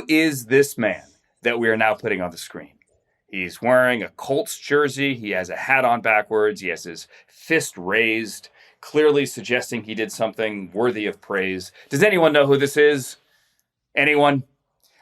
Who is this man that we are now putting on the screen? He's wearing a Colts jersey. He has a hat on backwards. He has his fist raised, clearly suggesting he did something worthy of praise. Does anyone know who this is? Anyone?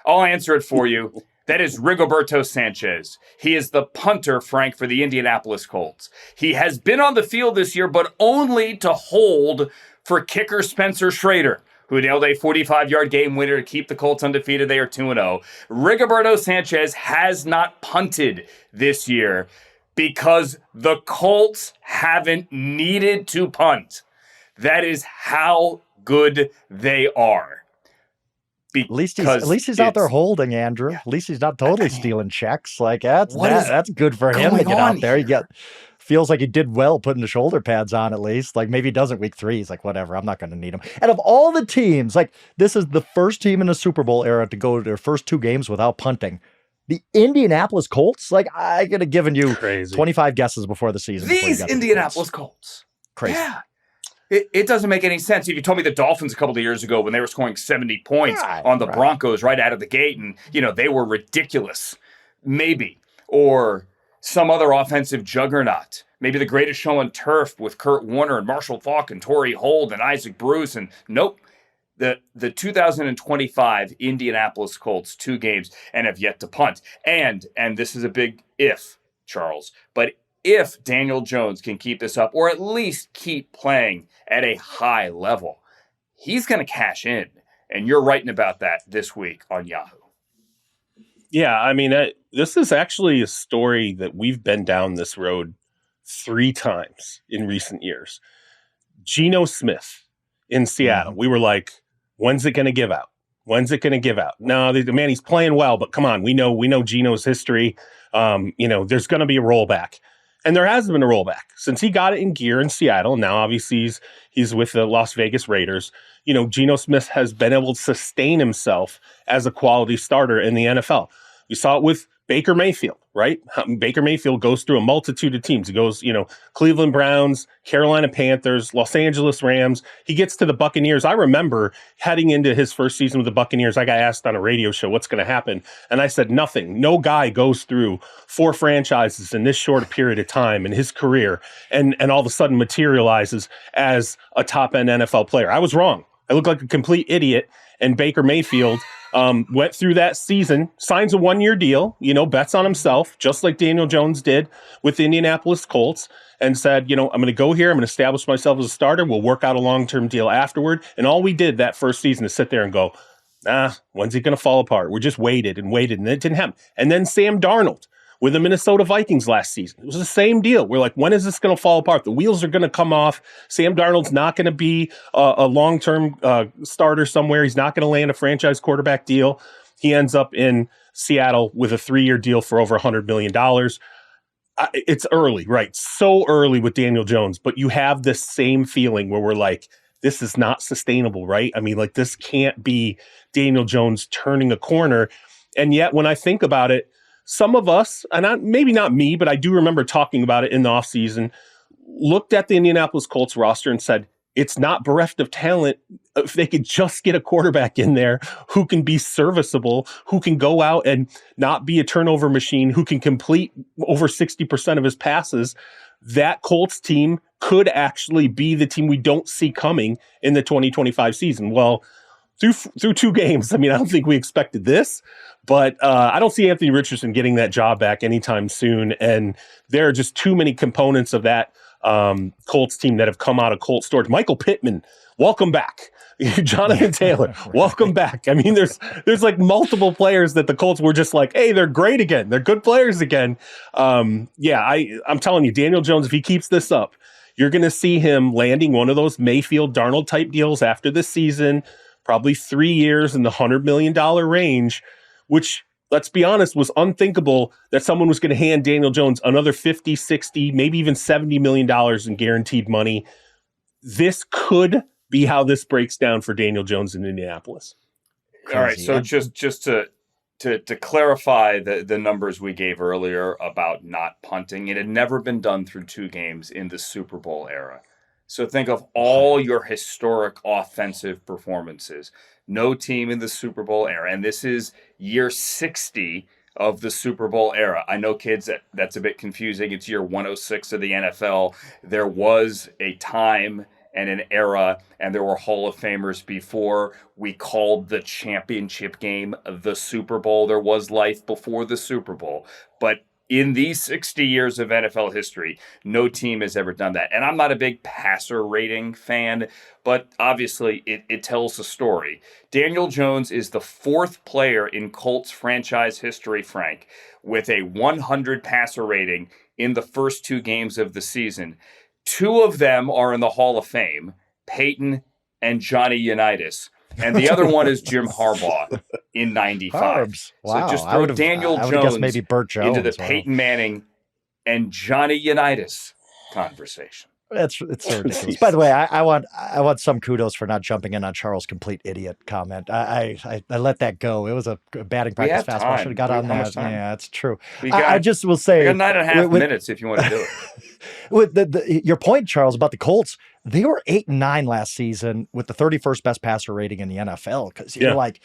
I'll answer it for you. That is Rigoberto Sanchez. He is the punter, Frank, for the Indianapolis Colts. He has been on the field this year, but only to hold for kicker Spencer Schrader, who nailed a 45-yard game winner to keep the Colts undefeated. They are 2-0. Rigoberto Sanchez has not punted this year because the Colts haven't needed to punt. That is how good they are. At least he's out there holding, Andrew. Yeah. At least he's not totally stealing checks. Like that's good for him to get out there. He feels like he did well putting the shoulder pads on at least. Like maybe he doesn't week 3. He's like, whatever, I'm not going to need him. And of all the teams, like this is the first team in the Super Bowl era to go to their first 2 games without punting. The Indianapolis Colts, like I could have given you 25 guesses before the season. These Indianapolis Colts. Crazy. Yeah. It doesn't make any sense. If you told me the Dolphins a couple of years ago when they were scoring 70 points on the Broncos right out of the gate and, they were ridiculous, maybe. Or some other offensive juggernaut. Maybe the greatest show on turf with Kurt Warner and Marshall Faulk and Torrey Holt and Isaac Bruce. And nope, the 2025 Indianapolis Colts, 2 games and have yet to punt. And this is a big if, Charles, but if Daniel Jones can keep this up or at least keep playing at a high level, he's going to cash in. And you're writing about that this week on Yahoo. Yeah, I mean, this is actually a story that we've been down this road 3 times in recent years. Geno Smith in Seattle. We were like, when's it going to give out? When's it going to give out? No, man, he's playing well, but come on, we know Geno's history. There's going to be a rollback. And there has been a rollback since he got it in gear in Seattle. Now, obviously, he's with the Las Vegas Raiders. Geno Smith has been able to sustain himself as a quality starter in the NFL. We saw it with Baker Mayfield, right? Baker Mayfield goes through a multitude of teams. He goes, Cleveland Browns, Carolina Panthers, Los Angeles Rams. He gets to the Buccaneers. I remember heading into his first season with the Buccaneers, I got asked on a radio show, what's going to happen? And I said, nothing. No guy goes through 4 franchises in this short a period of time in his career and all of a sudden materializes as a top-end NFL player. I was wrong. I looked like a complete idiot. And Baker Mayfield went through that season, signs a 1-year deal, bets on himself, just like Daniel Jones did with the Indianapolis Colts, and said, I'm going to go here. I'm going to establish myself as a starter. We'll work out a long-term deal afterward. And all we did that first season is sit there and go, when's he going to fall apart? We just waited, and it didn't happen. And then Sam Darnold with the Minnesota Vikings last season. It was the same deal. We're like, when is this going to fall apart? The wheels are going to come off. Sam Darnold's not going to be a long-term starter somewhere. He's not going to land a franchise quarterback deal. He ends up in Seattle with a 3-year deal for over $100 million. It's early, right? So early with Daniel Jones, but you have this same feeling where we're like, this is not sustainable, right? I mean, like this can't be Daniel Jones turning a corner. And yet when I think about it, some of us, and maybe not me, but I do remember talking about it in the offseason, looked at the Indianapolis Colts roster and said, it's not bereft of talent. If they could just get a quarterback in there who can be serviceable, who can go out and not be a turnover machine, who can complete over 60% of his passes, that Colts team could actually be the team we don't see coming in the 2025 season. Well, through 2 games, I mean, I don't think we expected this, but I don't see Anthony Richardson getting that job back anytime soon. And there are just too many components of that Colts team that have come out of Colts storage. Michael Pittman, welcome back. Jonathan Taylor, welcome back. I mean, there's like multiple players that the Colts were just like, hey, they're great again. They're good players again. I'm telling you, Daniel Jones, if he keeps this up, you're going to see him landing one of those Mayfield Darnold type deals after this season. Probably 3 years in the $100 million range, which, let's be honest, was unthinkable that someone was going to hand Daniel Jones another 50, 60, maybe even $70 million in guaranteed money. This could be how this breaks down for Daniel Jones in Indianapolis. All right, so just to clarify the numbers we gave earlier about not punting, it had never been done through 2 games in the Super Bowl era. So think of all your historic offensive performances. no team in the Super Bowl era. And this is year 60 of the Super Bowl era. I know, kids, that's a bit confusing. It's year 106 of the NFL. There was a time and an era, and there were Hall of Famers before we called the championship game the Super Bowl. There was life before the Super Bowl. But in these 60 years of NFL history, no team has ever done that. And I'm not a big passer rating fan, but obviously it tells a story. Daniel Jones is the 4th player in Colts franchise history, Frank, with a 100 passer rating in the first 2 games of the season. 2 of them are in the Hall of Fame, Peyton and Johnny Unitas. And the other one is Jim Harbaugh in 95. Wow. So just throw Daniel Jones maybe Burt Jones into the Peyton Manning and Johnny Unitas conversation. It's so ridiculous. By the way, I want some kudos for not jumping in on Charles' complete idiot comment. I let that go. It was a batting practice fastball. Should have got on that. Yeah, it's true. I just will say, we got 9.5 minutes if you want to do it. With your point, Charles, about the Colts, they were 8-9 last season with the 31st best passer rating in the NFL. Because you're like,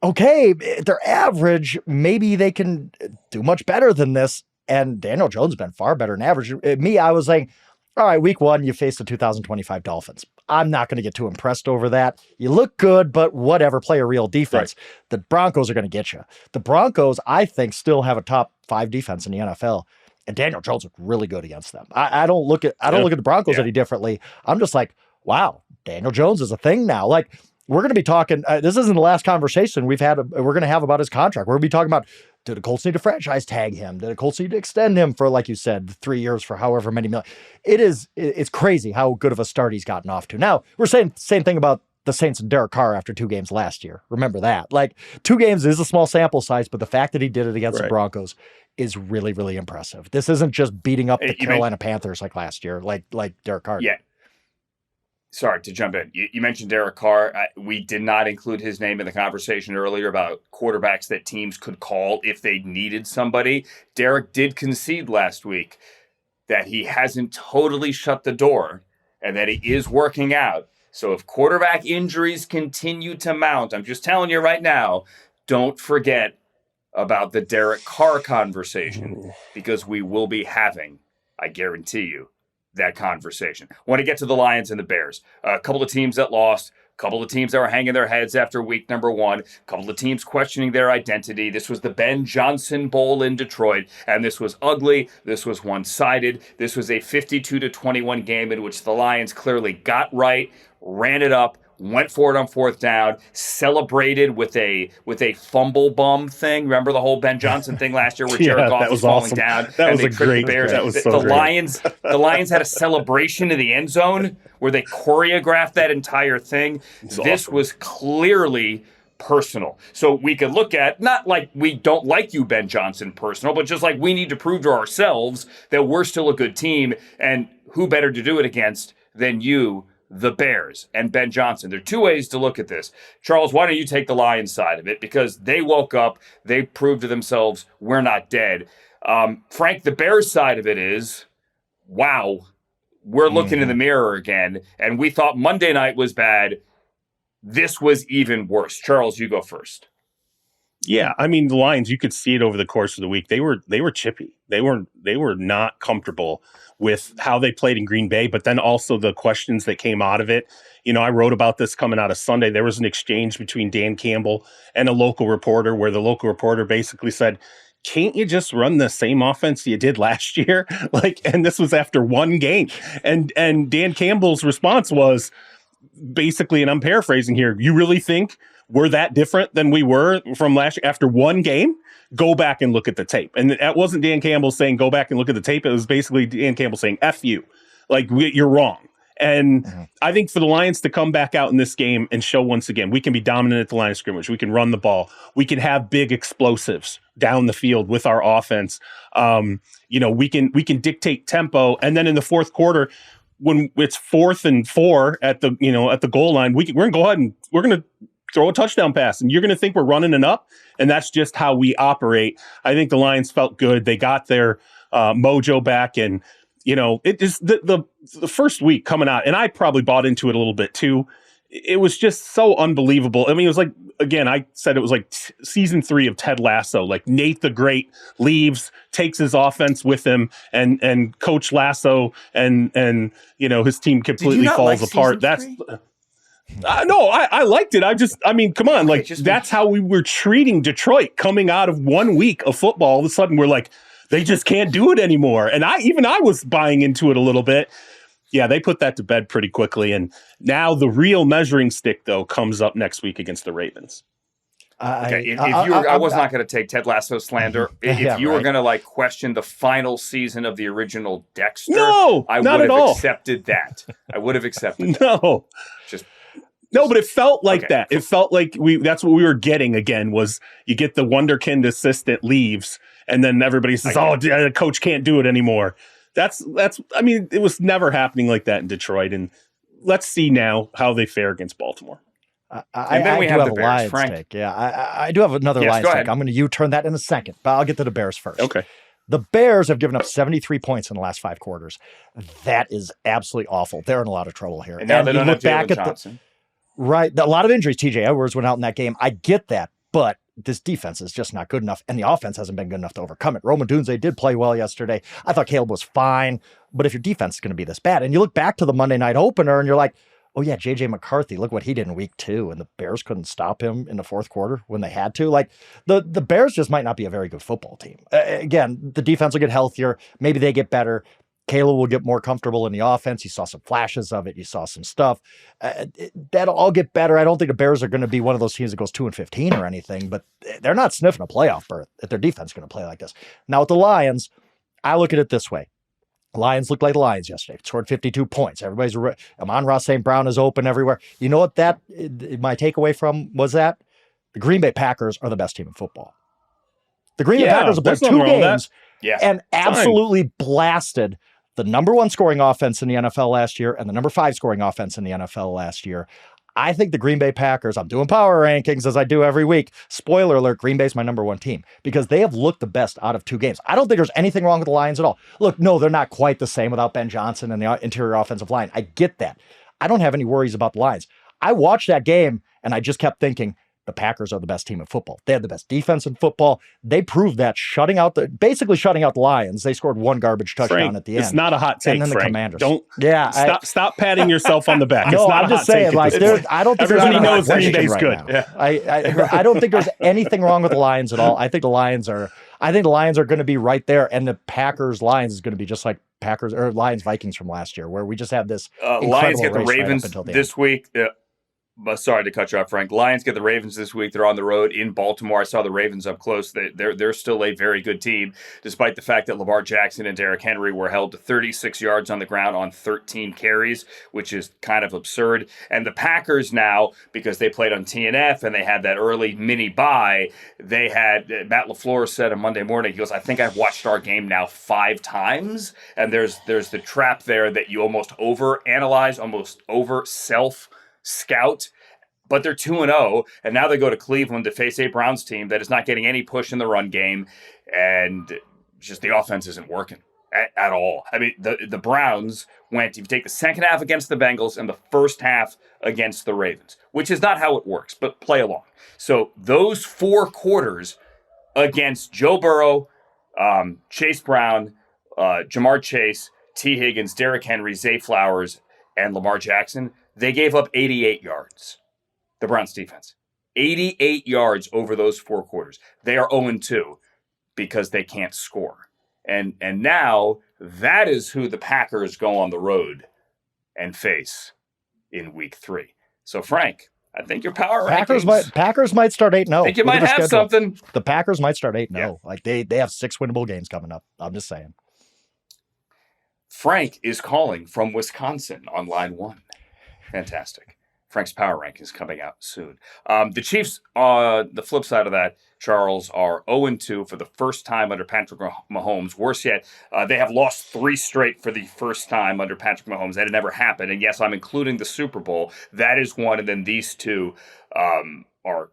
okay, they're average. Maybe they can do much better than this. And Daniel Jones has been far better than average. I was like, all right, week 1, you face the 2025 Dolphins. I'm not going to get too impressed over that. You look good, but whatever, play a real defense. Right. The Broncos are going to get you. The Broncos, I think, still have a top 5 defense in the NFL. And Daniel Jones looked really good against them. I don't look at the Broncos any differently. I'm just like, wow, Daniel Jones is a thing now. Like, we're going to be talking. This isn't the last conversation we're going to have about his contract. We're going to be talking about, did the Colts need to franchise tag him? Did the Colts need to extend him for, like you said, 3 years for however many million? It's crazy how good of a start he's gotten off to. Now, we're saying the same thing about the Saints and Derek Carr after 2 games last year. Remember that. Like, 2 games is a small sample size, but the fact that he did it against the Broncos is really, really impressive. This isn't just beating up the Carolina Panthers like last year, like Derek Carr. Yeah. Sorry to jump in. You mentioned Derek Carr. We did not include his name in the conversation earlier about quarterbacks that teams could call if they needed somebody. Derek did concede last week that he hasn't totally shut the door and that he is working out. So if quarterback injuries continue to mount, I'm just telling you right now, don't forget about the Derek Carr conversation, because we will be having, I guarantee you, that conversation. I want to get to the Lions and the Bears. A couple of teams that lost, a couple of teams that were hanging their heads after week number 1, a couple of teams questioning their identity. This was the Ben Johnson Bowl in Detroit, and this was ugly. This was one-sided. This was a 52-21 game in which the Lions clearly got right, ran it up, went for it on 4th down, celebrated with a fumble bum thing. Remember the whole Ben Johnson thing last year where Jared Goff was falling down? That was a great Bears. That was so the great. The Lions had a celebration in the end zone where they choreographed that entire thing. This was clearly personal. So we could look at, not like we don't like you, Ben Johnson, personal, but just like we need to prove to ourselves that we're still a good team, and who better to do it against than you, the Bears, and Ben Johnson. There are 2 ways to look at this. Charles, why don't you take the Lions side of it? Because they woke up, they proved to themselves, we're not dead. Frank, the Bears side of it is, wow, we're looking in the mirror again, and we thought Monday night was bad. This was even worse. Charles, you go first. Yeah, I mean, the Lions, you could see it over the course of the week. They were chippy. They were not comfortable with how they played in Green Bay, but then also the questions that came out of it. You know, I wrote about this coming out of Sunday. There was an exchange between Dan Campbell and a local reporter where the local reporter basically said, can't you just run the same offense you did last year? And this was after 1 game. And Dan Campbell's response was basically, and I'm paraphrasing here, you really think we're that different than we were from last year after 1 game? Go back and look at the tape. And that wasn't Dan Campbell saying, go back and look at the tape. It was basically Dan Campbell saying, F you. You're wrong. And I think for the Lions to come back out in this game and show once again, we can be dominant at the line of scrimmage. We can run the ball. We can have big explosives down the field with our offense. We can dictate tempo. And then in the 4th quarter, when it's 4th and 4 at the goal line, we're going to go ahead and we're going to throw a touchdown pass, and you're going to think we're running it up, and that's just how we operate. I think the Lions felt good. They got their mojo back, and it is the first week coming out, and I probably bought into it a little bit too. it was just so unbelievable. I mean, it was like, again, I said it was like season 3 of Ted Lasso. Like Nate the Great leaves, takes his offense with him, and Coach Lasso and his team completely falls apart. That's no, I liked it. I mean, come on, that's how we were treating Detroit coming out of 1 week of football. All of a sudden, we're like, they just can't do it anymore. And I was buying into it a little bit. Yeah, they put that to bed pretty quickly. And now the real measuring stick, though, comes up next week against the Ravens. I was not going to take Ted Lasso slander. If you were going to question the final season of the original Dexter, I would have accepted that. I would have accepted that. No, but it felt like that. It felt like that's what we were getting again, was you get the wonderkind assistant leaves, and then everybody says, the coach can't do it anymore. That's. I mean, it was never happening like that in Detroit, and let's see now how they fare against Baltimore. And then we have the Bears, Lions Frank. take. Yeah, I do have another Lions take. I'm going to U-turn that in a second, but I'll get to the Bears first. Okay. The Bears have given up 73 points in the last 5 quarters. That is absolutely awful. They're in a lot of trouble here. And now they don't have Jalen Johnson. Right. A lot of injuries. TJ Edwards went out in that game. I get that, but this defense is just not good enough, and the offense hasn't been good enough to overcome it. Roma Dunze did play well yesterday. I thought Caleb was fine, but if your defense is going to be this bad, and you look back to the Monday night opener, and you're like, oh yeah, J.J. McCarthy, look what he did in week 2, and the Bears couldn't stop him in the 4th quarter when they had to. The Bears just might not be a very good football team. Again, the defense will get healthier. Maybe they get better. Caleb will get more comfortable in the offense. You saw some flashes of it. You saw some stuff. That'll all get better. I don't think the Bears are going to be one of those teams that goes 2-15 or anything, but they're not sniffing a playoff berth if their defense is going to play like this. Now with the Lions, I look at it this way. Lions look like the Lions yesterday. Scored 52 points. Everybody's Amon-Ra St. Brown is open everywhere. You know what my takeaway from was that? The Green Bay Packers are the best team in football. The Green Bay Packers have played 2 games and absolutely blasted the number 1 scoring offense in the NFL last year and the number 5 scoring offense in the NFL last year. I think the Green Bay Packers, I'm doing power rankings as I do every week. Spoiler alert, Green Bay's my number 1 team because they have looked the best out of 2 games. I don't think there's anything wrong with the Lions at all. Look, no, they're not quite the same without Ben Johnson and the interior offensive line. I get that. I don't have any worries about the Lions. I watched that game and I just kept thinking, the Packers are the best team in football. They had the best defense in football. They proved that basically shutting out the Lions. They scored 1 garbage touchdown at the end. It's not a hot take, and then Frank. The Commanders. Stop patting yourself on the back. No, it's not I'm just saying, I don't think everybody knows Green Bay's good. I don't think there's anything wrong with the Lions at all. I think the Lions are going to be right there, and the Packers Lions is going to be just like Packers or Lions Vikings from last year, where we just have this Lions get the Ravens this week. Sorry to cut you off, Frank. Lions get the Ravens this week. They're on the road in Baltimore. I saw the Ravens up close. They're still a very good team, despite the fact that Lamar Jackson and Derrick Henry were held to 36 yards on the ground on 13 carries, which is kind of absurd. And the Packers now, because they played on TNF and they had that early mini bye, they had, Matt LaFleur said on Monday morning, he goes, I think I've watched our game now 5 times. And there's the trap there that you almost overanalyze, almost scout, but they're 2-0, and now they go to Cleveland to face a Browns team that is not getting any push in the run game, and just the offense isn't working at all. I mean, the Browns went, if you take the second half against the Bengals and the first half against the Ravens, which is not how it works, but play along. So those 4 quarters against Joe Burrow, Chase Brown, Jamar Chase, T. Higgins, Derrick Henry, Zay Flowers, and Lamar Jackson, they gave up 88 yards, the Browns defense. 88 yards over those 4 quarters. They are 0-2 because they can't score. And now that is who the Packers go on the road and face in week 3. So, Frank, I think your power rankings... Packers might start 8-0. I think you might have something. The Packers might start 8-0. Yeah. Like they have 6 winnable games coming up. I'm just saying. Frank is calling from Wisconsin on line 1. Fantastic. Frank's power rankings coming out soon. The Chiefs, the flip side of that, Charles, are 0-2 for the first time under Patrick Mahomes. Worse yet, they have lost 3 straight for the first time under Patrick Mahomes. That had never happened. And yes, I'm including the Super Bowl. That is one. And then these 2 are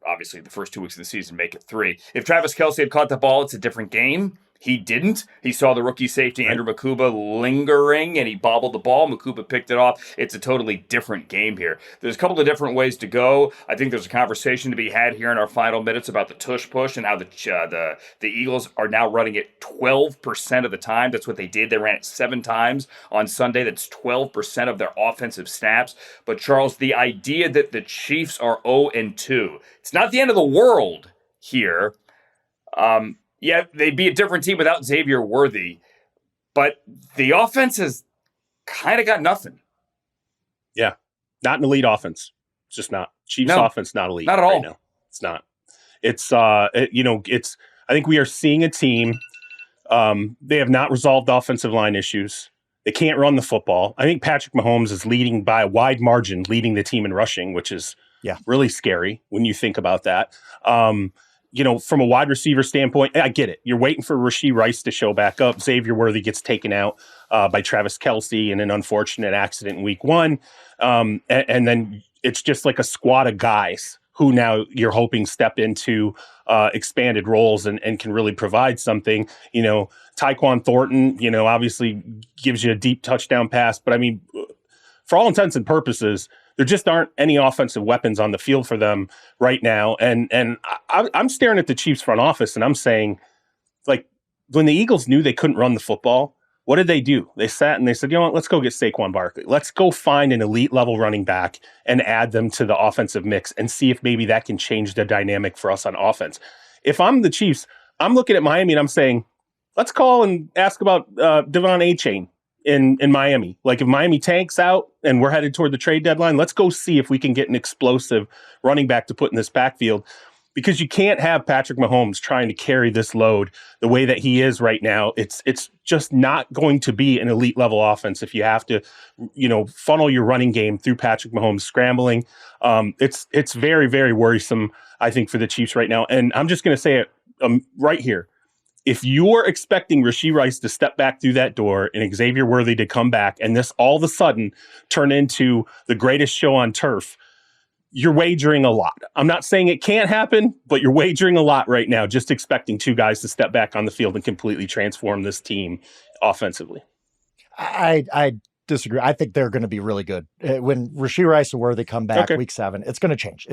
obviously the first 2 weeks of the season make it 3. If Travis Kelce had caught the ball, it's a different game. He didn't. He saw the rookie safety, Andrew Makuba, lingering, and he bobbled the ball. Makuba picked it off. It's a totally different game here. There's a couple of different ways to go. I think there's a conversation to be had here in our final minutes about the tush push and how the Eagles are now running it 12% of the time. That's what they did. They ran it 7 times on Sunday. That's 12% of their offensive snaps. But, Charles, the idea that the Chiefs are 0-2, it's not the end of the world here. Yeah, they'd be a different team without Xavier Worthy, but the offense has kind of got nothing. Yeah, not an elite offense. It's just not. Chiefs offense, not elite. Not at all. Right now. It's not. It's, it's, I think we are seeing a team. They have not resolved offensive line issues. They can't run the football. I think Patrick Mahomes is leading by a wide margin, leading the team in rushing, which is really scary when you think about that. From a wide receiver standpoint, I get it. You're waiting for Rashee Rice to show back up. Xavier Worthy gets taken out by Travis Kelce in an unfortunate accident in week 1. And then it's just like a squad of guys who now you're hoping step into expanded roles and can really provide something. Tyquan Thornton, obviously gives you a deep touchdown pass. But I mean, for all intents and purposes, there just aren't any offensive weapons on the field for them right now. And I'm staring at the Chiefs front office and I'm saying, like, when the Eagles knew they couldn't run the football, what did they do? They sat and they said, you know what, let's go get Saquon Barkley. Let's go find an elite level running back and add them to the offensive mix and see if maybe that can change the dynamic for us on offense. If I'm the Chiefs, I'm looking at Miami and I'm saying, let's call and ask about Devon Achane in Miami. Like, if Miami tanks out and we're headed toward the trade deadline, let's go see if we can get an explosive running back to put in this backfield, because you can't have Patrick Mahomes trying to carry this load the way that he is right now. It's just not going to be an elite level offense if you have to, funnel your running game through Patrick Mahomes scrambling. It's very, very worrisome, I think, for the Chiefs right now. And I'm just going to say it right here. If you're expecting Rashee Rice to step back through that door and Xavier Worthy to come back and this all of a sudden turn into the greatest show on turf, you're wagering a lot. I'm not saying it can't happen, but you're wagering a lot right now, just expecting 2 guys to step back on the field and completely transform this team offensively. I disagree. I think they're going to be really good. When Rashee Rice and Worthy come back week 7, it's going to change.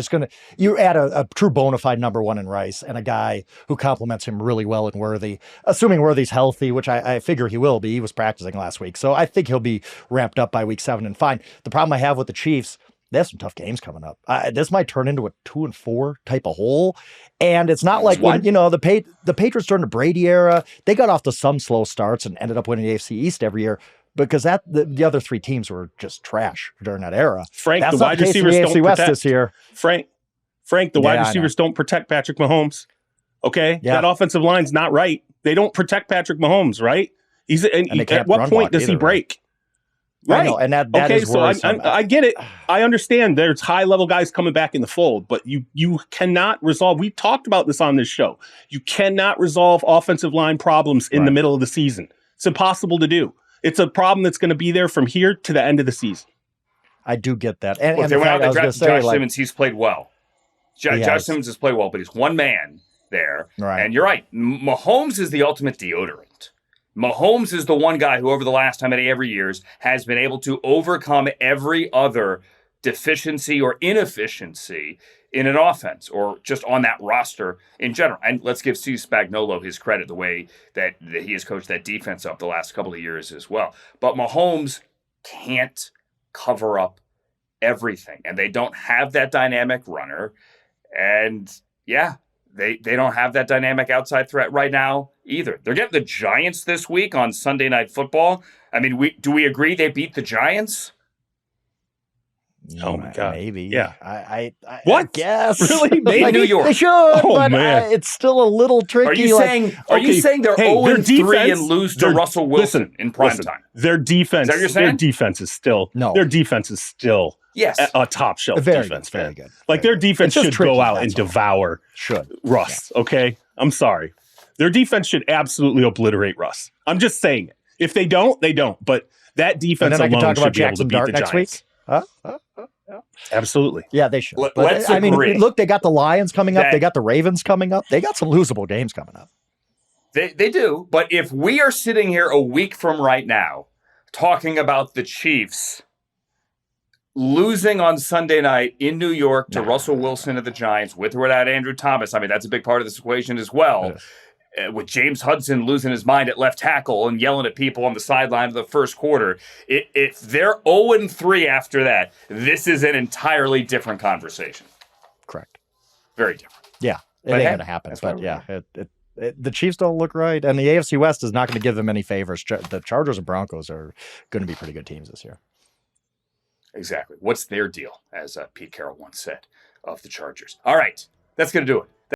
You add a true bona fide number 1 in Rice and a guy who complements him really well in Worthy, assuming Worthy's healthy, which I figure he will be. He was practicing last week. So I think he'll be ramped up by week 7 and fine. The problem I have with the Chiefs, they have some tough games coming up. This might turn into a 2-4 type of hole. And it's not like when, the Patriots during the Brady era, they got off to some slow starts and ended up winning the AFC East every year, because the other 3 teams were just trash during that era. Frank, the wide receivers don't protect this year. Frank, the wide receivers don't protect Patrick Mahomes. Okay? Yeah. That offensive line's not right. They don't protect Patrick Mahomes, right? At what point does he break? Right. I know, and that is worrisome. I get it. I understand there's high-level guys coming back in the fold, but you cannot resolve. We talked about this on this show. You cannot resolve offensive line problems in the middle of the season. It's impossible to do. It's a problem that's going to be there from here to the end of the season. I do get that. And if they went out and drafted Josh Simmons, he's played well. Josh Simmons has played well, but he's one man there. Right. And you're right. Mahomes is the ultimate deodorant. Mahomes is the one guy who, over the last how many ever years, has been able to overcome every other deficiency or inefficiency in an offense or just on that roster in general. And let's give Steve Spagnuolo his credit, the way that he has coached that defense up the last couple of years as well. But Mahomes can't cover up everything, and they don't have that dynamic runner. And they don't have that dynamic outside threat right now either. They're getting the Giants this week on Sunday Night Football. I mean, do we agree they beat the Giants? Oh my God! Maybe. Yeah. I guess. Really? Maybe. In New York. They should, but it's still a little tricky. Are you saying they're 0-3 and lose to Russell Wilson in prime time? Their defense. Is that what you're saying? Their defense is still a top shelf defense. Very good. Like, their defense should go out and devour Russ. Yeah. Okay, I'm sorry. Their defense should absolutely obliterate Russ. I'm just saying it. If they don't, they don't. But that defense alone should be able to beat the Giants. Week? Absolutely. Yeah, they should. Let's agree. Look, they got the Lions coming up. They got the Ravens coming up. They got some losable games coming up. They do. But if we are sitting here a week from right now talking about the Chiefs losing on Sunday night in New York to Russell Wilson of the Giants, with or without Andrew Thomas, I mean, that's a big part of this equation as well. With James Hudson losing his mind at left tackle and yelling at people on the sideline of the first quarter, if they're 0-3 after that, this is an entirely different conversation. Correct. Very different. Yeah, it ain't going to happen. But yeah, the Chiefs don't look right, and the AFC West is not going to give them any favors. The Chargers and Broncos are going to be pretty good teams this year. Exactly. What's their deal, as Pete Carroll once said of the Chargers? All right, that's going to do it